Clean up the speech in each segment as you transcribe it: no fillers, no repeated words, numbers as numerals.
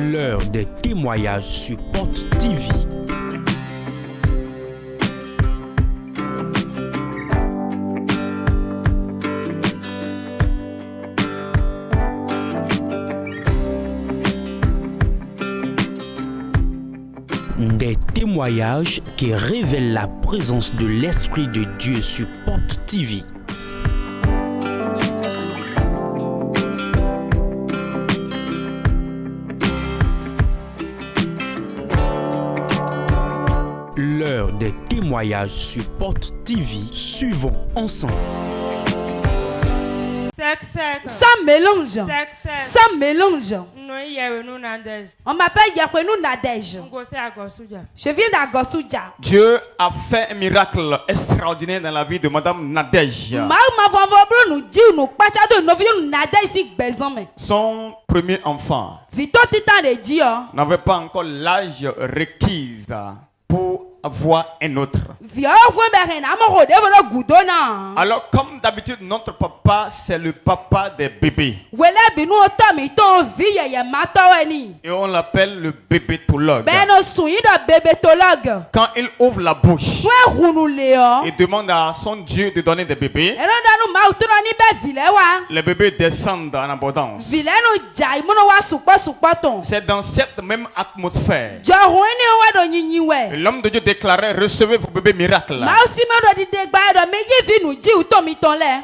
L'heure des témoignages sur Porte TV. Des témoignages qui révèlent la présence de l'Esprit de Dieu sur Porte TV. L'heure des témoignages sur Porte TV. Suivons ensemble. Ça mélange. Ça mélange. On m'appelle Yakwenou Nadej. Je viens d'Agosoudia. Dieu a fait un miracle extraordinaire dans la vie de Madame Nadej. Son premier enfant n'avait pas encore l'âge requis pour avoir un autre. Alors comme d'habitude notre papa c'est le papa des bébés. Et on l'appelle le bébétologue. Quand il ouvre la bouche et demande à son Dieu de donner des bébés, les bébés descendent en abondance. C'est dans cette même atmosphère que l'homme de Dieu déclarait: recevez vos bébés miracles.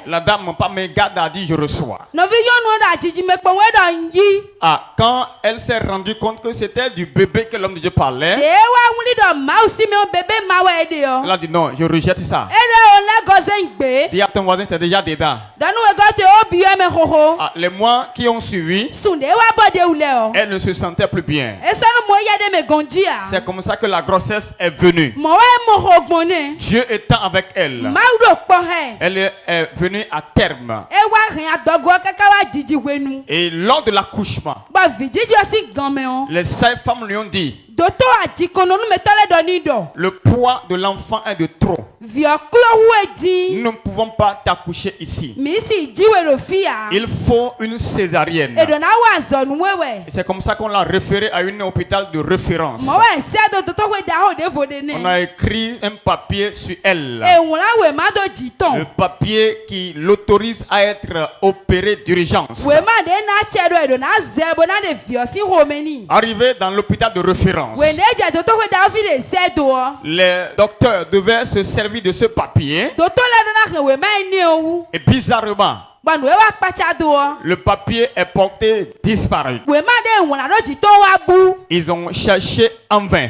La dame pas me garde a dit: je reçois. Quand elle s'est rendue compte que c'était du bébé que l'homme de Dieu parlait, elle a dit: non, je rejette ça. Dis à ton voisin, t'es déjà dedans. Les mois qui ont suivi, elle ne se sentait plus bien. C'est comme ça que la grossesse est venue. Dieu étant avec elle, elle est venue à terme. Et lors de l'accouchement, les sages-femmes lui ont dit: le poids de l'enfant est de trop. Nous ne pouvons pas t'accoucher ici. Il faut une césarienne. Et c'est comme ça qu'on l'a référé à un hôpital de référence. On a écrit un papier sur elle. Le papier qui l'autorise à être opéré d'urgence. Arrivé dans l'hôpital de référence, les docteurs devaient se servir de ce papier. Et bizarrement, le papier est porté disparu. Ils ont cherché en vain.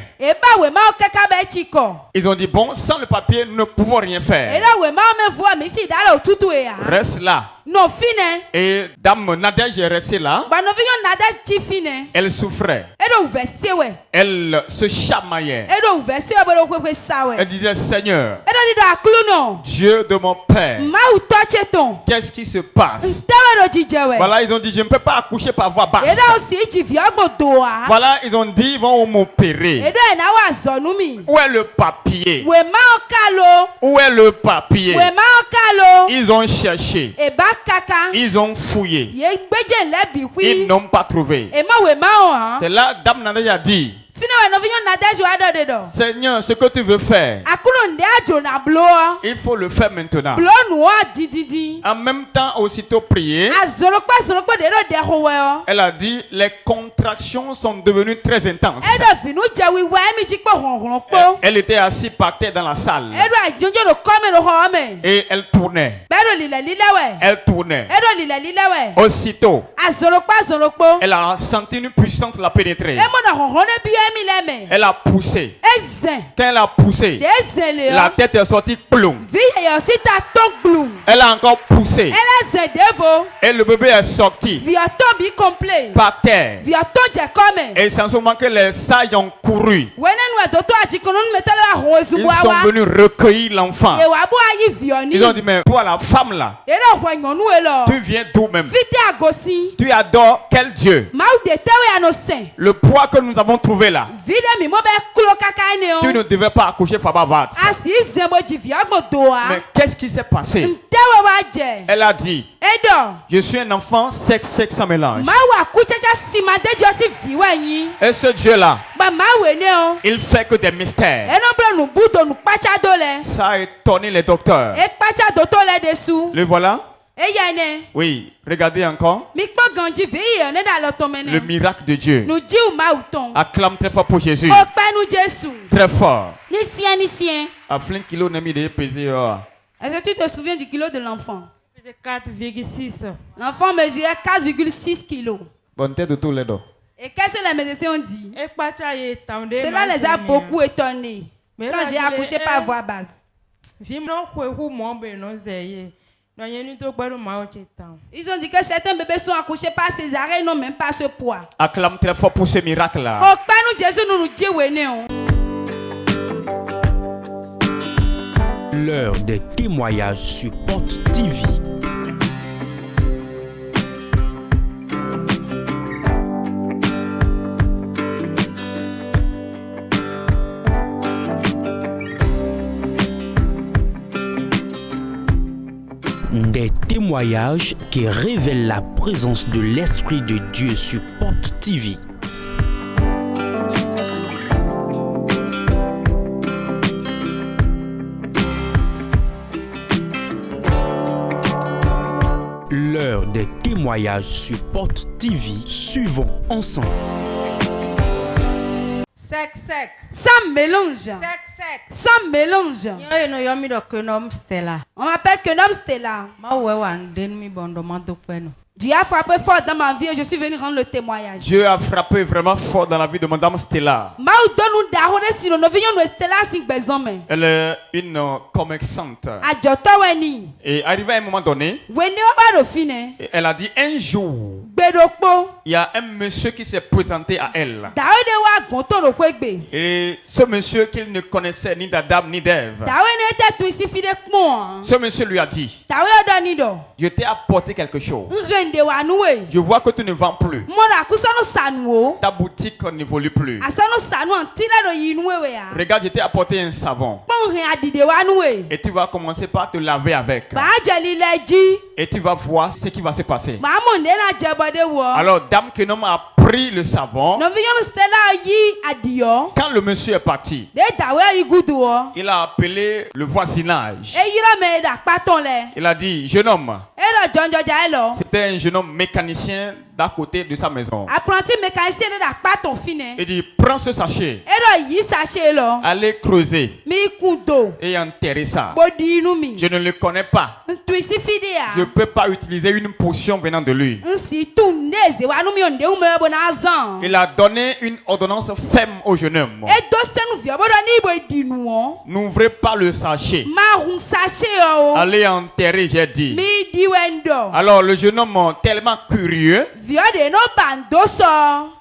Ils ont dit: bon, sans le papier, nous ne pouvons rien faire. Reste là. Et Dame Nadej est restée là. Elle souffrait. Elle se chamaillait. Elle disait: Seigneur, Dieu de mon père, qu'est-ce qui se passe? Voilà, ils ont dit: je ne peux pas accoucher par voie basse. Voilà, ils ont dit: ils vont m'opérer. Où est le papier? Où est le papier? Ils ont cherché. Ils ont fouillé. Ils n'ont pas trouvé. C'est là Dame Nadej a dit: Seigneur, ce que tu veux faire, il faut le faire maintenant. En même temps, aussitôt prier, elle a dit: les contractions sont devenues très intenses. Elle était assise par terre dans la salle. Et elle tournait. Elle tournait. Aussitôt, elle a senti une puissance la pénétrer. Elle a poussé. Quand elle a poussé, la tête est sortie ploum. Elle a encore poussé. Et le bébé est sorti par terre. Et c'est en ce moment que les sages ont couru. Ils sont venus recueillir l'enfant. Ils ont dit: mais toi la femme là, tu viens d'où même? Tu adores quel Dieu? Le poids que nous avons trouvé là, tu ne devais pas accoucher Fababat. Mais qu'est-ce qui s'est passé? Elle a dit: je suis un enfant sexe sans mélange. Et ce Dieu-là, il fait que des mystères. Ça a étonné les docteurs. Le voilà? Oui, regardez encore. Le miracle de Dieu. Acclame très fort pour Jésus. Très fort. À plein kilo, n'a mis des pesées. Est-ce que tu te souviens du kilo de l'enfant? 4,6. L'enfant mesurait 4,6 kilos. Bonne tête de tout les dos. Et qu'est-ce que les médecins ont dit? Cela les a beaucoup étonnés. Quand j'ai accouché par voie basse. Ils ont dit que certains bébés sont accouchés par césarienne et n'ont même pas ce poids. Acclame très fort pour ce miracle-là. L'heure des témoignages sur Porte TV. Des témoignages qui révèlent la présence de l'Esprit de Dieu sur Porte TV. L'heure des témoignages sur Porte TV. Suivons ensemble. Sec. Ça mélange. Sec. Ça mélange. On m'appelle Kenom Stella. Dieu a frappé fort dans ma vie et je suis venu rendre le témoignage. Dieu a frappé vraiment fort dans la vie de Madame Stella. Elle est une commerçante. Et arrivé à un moment donné, elle a dit un jour, il y a un monsieur qui s'est présenté à elle. Et ce monsieur qu'il ne connaissait ni d'Adam ni d'Ève. Ce monsieur lui a dit, je t'ai apporté quelque chose. Je vois que tu ne vends plus. Ta boutique n'évolue plus. Regarde, je t'ai apporté un savon. Et tu vas commencer par te laver avec. Et tu vas voir ce qui va se passer. Alors, Dame Kenom a pris le savon. Quand le monsieur est parti, il a appelé le voisinage. Il a dit, jeune homme. C'était un jeune homme mécanicien d'à côté de sa maison. Il dit, prends ce sachet. Allez creuser. Et enterrer ça. Je ne le connais pas. Je ne peux pas utiliser une potion venant de lui. Il a donné une ordonnance ferme au jeune homme. N'ouvrez pas le sachet. Allez enterrer, j'ai dit. Alors le jeune homme, tellement curieux,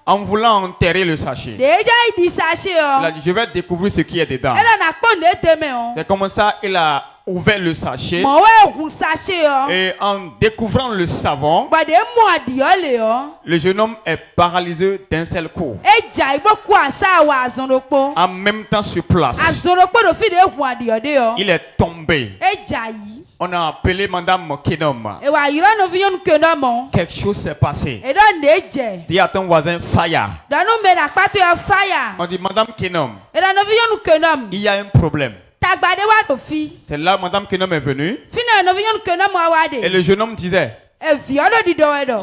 en voulant enterrer le sachet, il a dit, je vais découvrir ce qui est dedans. C'est comme ça il a ouvert le sachet. Et en découvrant le savon, le jeune homme est paralysé d'un seul coup. En même temps sur place, il est tombé. On a appelé Madame Kenom. Quelque chose s'est passé. Dis à ton voisin, fire. On dit, Madame Kenom, il y a un problème. C'est là Madame Kenom est venue. Et le jeune homme disait,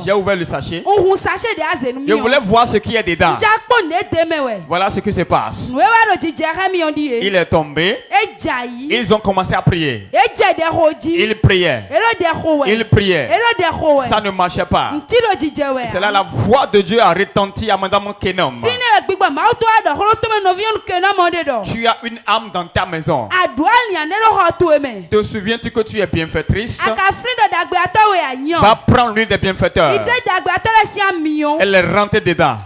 j'ai ouvert le sachet. Je voulais voir ce qui est dedans. Voilà ce qui se passe. Il est tombé. Ils ont commencé à prier. Ils priaient. Ils priaient. Ça ne marchait pas. C'est là la voix de Dieu a retenti à Madame Kenom. Tu as une âme dans ta maison. Te souviens-tu que tu es bienfaitrice? Va prendre l'huile des bienfaiteurs. Elle est rentrée dedans.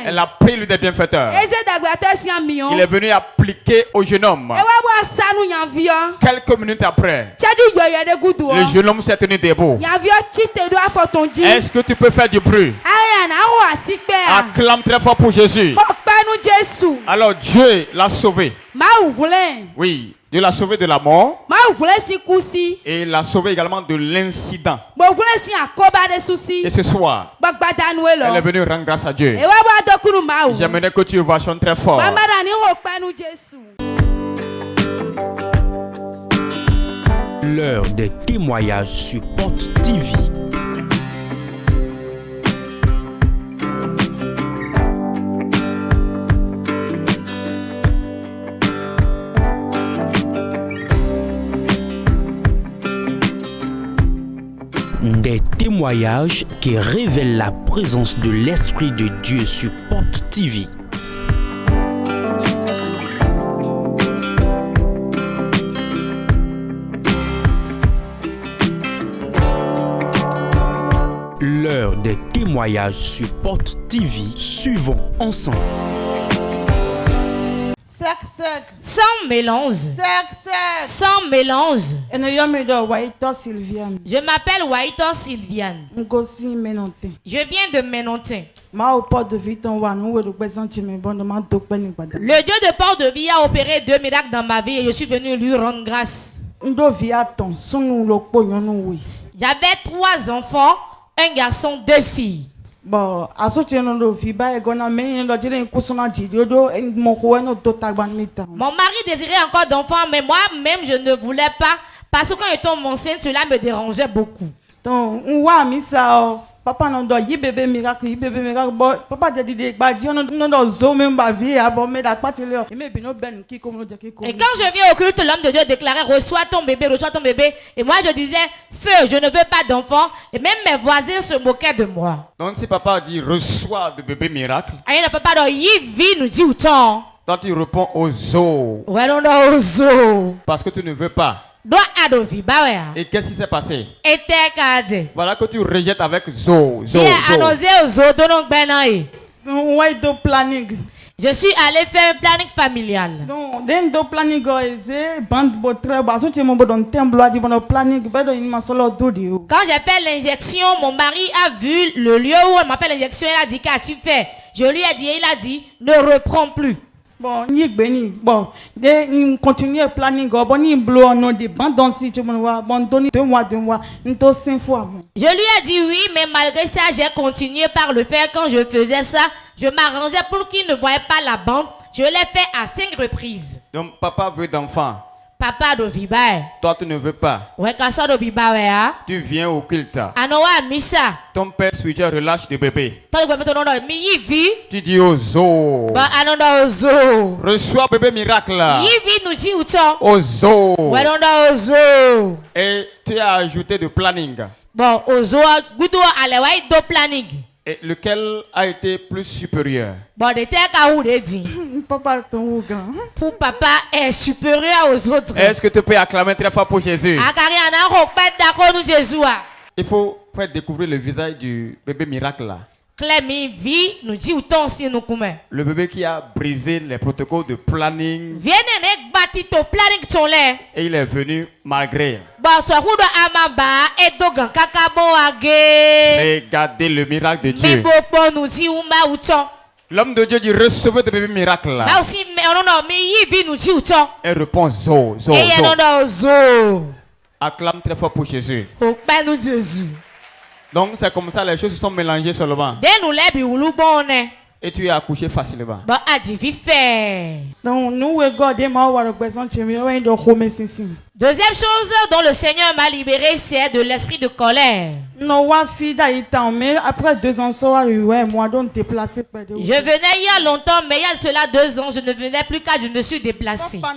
Elle a pris l'huile des bienfaiteurs. Il est venu appliquer au jeune homme. Quelques minutes après, le jeune homme s'est tenu debout. Est-ce que tu peux faire du bruit? Acclame très fort pour Jésus. Alors Dieu l'a sauvé. Oui, Dieu l'a sauvé de la mort. Et l'a sauvé également de l'incident. Et ce soir, elle est venue rendre grâce à Dieu. J'aimerais que tu ovationnes très fort. L'heure des témoignages sur Porte TV. Des témoignages qui révèlent la présence de l'Esprit de Dieu sur Porte TV. L'heure des témoignages sur Porte TV. Suivons ensemble. Sans mélange. Sans mélange. Je m'appelle Waito Sylviane. Je viens de Ménontin. Le Dieu de Port-de-Vie a opéré 2 miracles dans ma vie et je suis venu lui rendre grâce. J'avais 3 enfants, un garçon, 2 filles. Bon, mon mari désirait encore d'enfants, mais moi-même je ne voulais pas parce que quand je tombe enceinte, cela me dérangeait beaucoup. Donc, papa non do yi bébé miracle papa dit non do zo même ba vie bon mais la patele et me bino ben qui comme et quand je viens au culte, l'homme de Dieu déclarait reçois ton bébé et moi je disais feu, je ne veux pas d'enfant et même mes voisins se moquaient de moi. Donc si papa dit reçois le bébé miracle, il ne peut pas dire yi vie nous dit autant. Toi tu réponds aux zo. Ouais non aux zo. Parce que tu ne veux pas. Et qu'est-ce qui s'est passé? Voilà que tu rejettes avec zo. Je suis allé faire un planning familial. Quand j'ai fait l'injection, mon mari a vu le lieu où on m'a fait l'injection. Il a dit qu'as-tu fait? Je lui ai dit, il a dit ne reprends plus. Bon, de continuer le planning, bon, ni blow non de bande si tu me bon donner 2 mois, nous 5 fois. Je lui ai dit oui, mais malgré ça, j'ai continué par le faire. Quand je faisais ça, je m'arrangeais pour qu'il ne voie pas la bande. Je l'ai fait à 5 reprises. Donc papa veut d'enfants. Papa do vibae. Toi tu ne veux pas. Ouais, kasa do vibae ah. Tu viens au culte. Anoa misa. Ton père spirituel relâche le bébé. Tu dis aux zo. Ba anoda ozo. Reçois bébé miracle. Yivi nous dit uto. Ozo. Ouais anoda ozo. Et tu as ajouté de planning. Bon, ozo gudo alewa do planning. Et lequel a été plus supérieur? Bon, de tel cas où il dit. Papa ton grand. Pour papa est supérieur aux autres. Est-ce que tu peux acclamer très fort pour Jésus? Il faut faire découvrir le visage du bébé miracle là. Le bébé qui a brisé les protocoles de planning. Et il est venu malgré. Regardez le miracle de Dieu. L'homme de Dieu dit recevez le bébé miracle là. Et répond zo, zo, zo. Acclame très fort pour Jésus. Donc c'est comme ça, les choses se sont mélangées seulement. Et tu es accouché facilement. Donc nous regardons deuxième chose dont le Seigneur m'a libéré, c'est de l'esprit de colère. Après 2 ans, je venais il y a longtemps, mais il y a cela 2 ans, je ne venais plus car je me suis déplacé. Et quand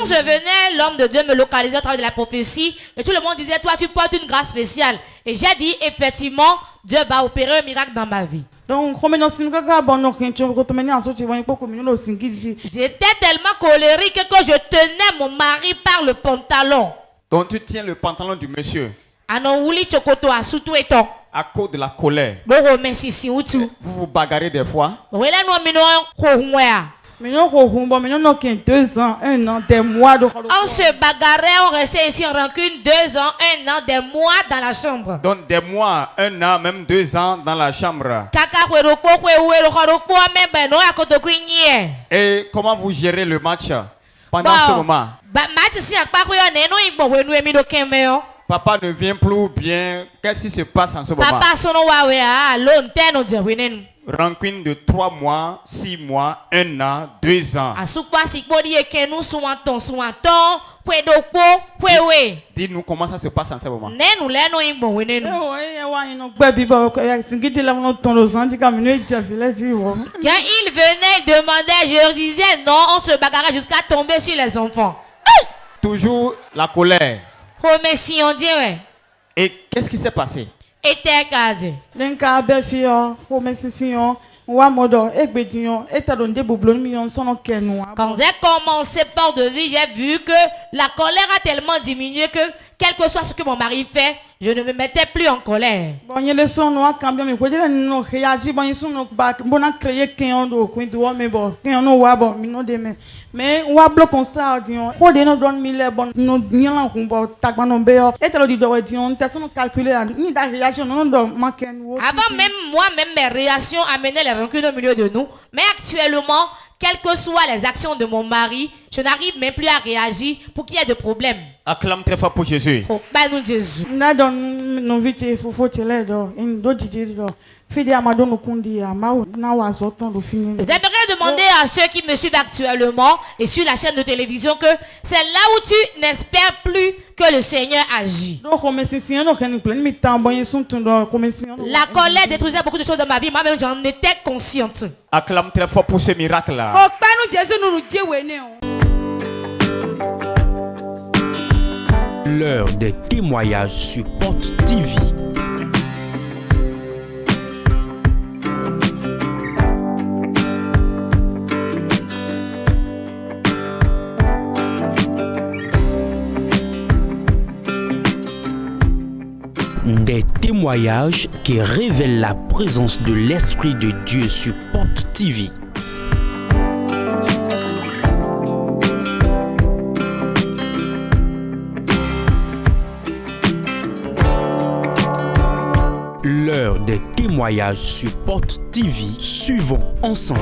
je venais, l'homme de Dieu me localisait au travers de la prophétie, et tout le monde disait, toi tu portes une grâce spéciale. Et j'ai dit, effectivement, Dieu va opérer un miracle dans ma vie. Donc, j'étais tellement colérique que je tenais mon mari par le pantalon. Donc tu tiens le pantalon du monsieur. À cause de la colère. Vous vous bagarrez des fois. 2 ans, 1 an, des mois. On se bagarrait, on restait ici en rancune 2 ans, 1 an, des mois dans la chambre. Donc des mois, 1 an, même 2 ans dans la chambre. Et comment vous gérez le match pendant ce moment? Papa ne vient plus bien. Qu'est-ce qui se passe en ce moment? Rancune de 3 mois, 6 mois, 1 an, 2 ans. Dis-nous comment ça se passe en ce moment. Quand il venait, il demandait, je leur disais non, on se bagarrait jusqu'à tomber sur les enfants. Toujours la colère. Et qu'est-ce qui s'est passé? Quand j'ai commencé par de vie, j'ai vu que la colère a tellement diminué que quel que soit ce que mon mari fait, je ne me mettais plus en colère. Avant même moi-même, mes réactions amenaient les rancunes au milieu de nous. Mais actuellement, quelles que soient les actions de mon mari, je n'arrive même plus à réagir pour qu'il y ait de problèmes. Acclame très fort pour Jésus. Oh, bah nous Jésus. J'aimerais demander à ceux qui me suivent actuellement et sur la chaîne de télévision que c'est là où tu n'espères plus que le Seigneur agit. La colère détruisait beaucoup de choses dans ma vie. Moi-même, j'en étais consciente. Acclame très fort pour ce miracle-là. L'heure des témoignages sur Porte TV. Des témoignages qui révèlent la présence de l'Esprit de Dieu sur Porte TV. L'heure des témoignages sur Porte TV. Suivons ensemble.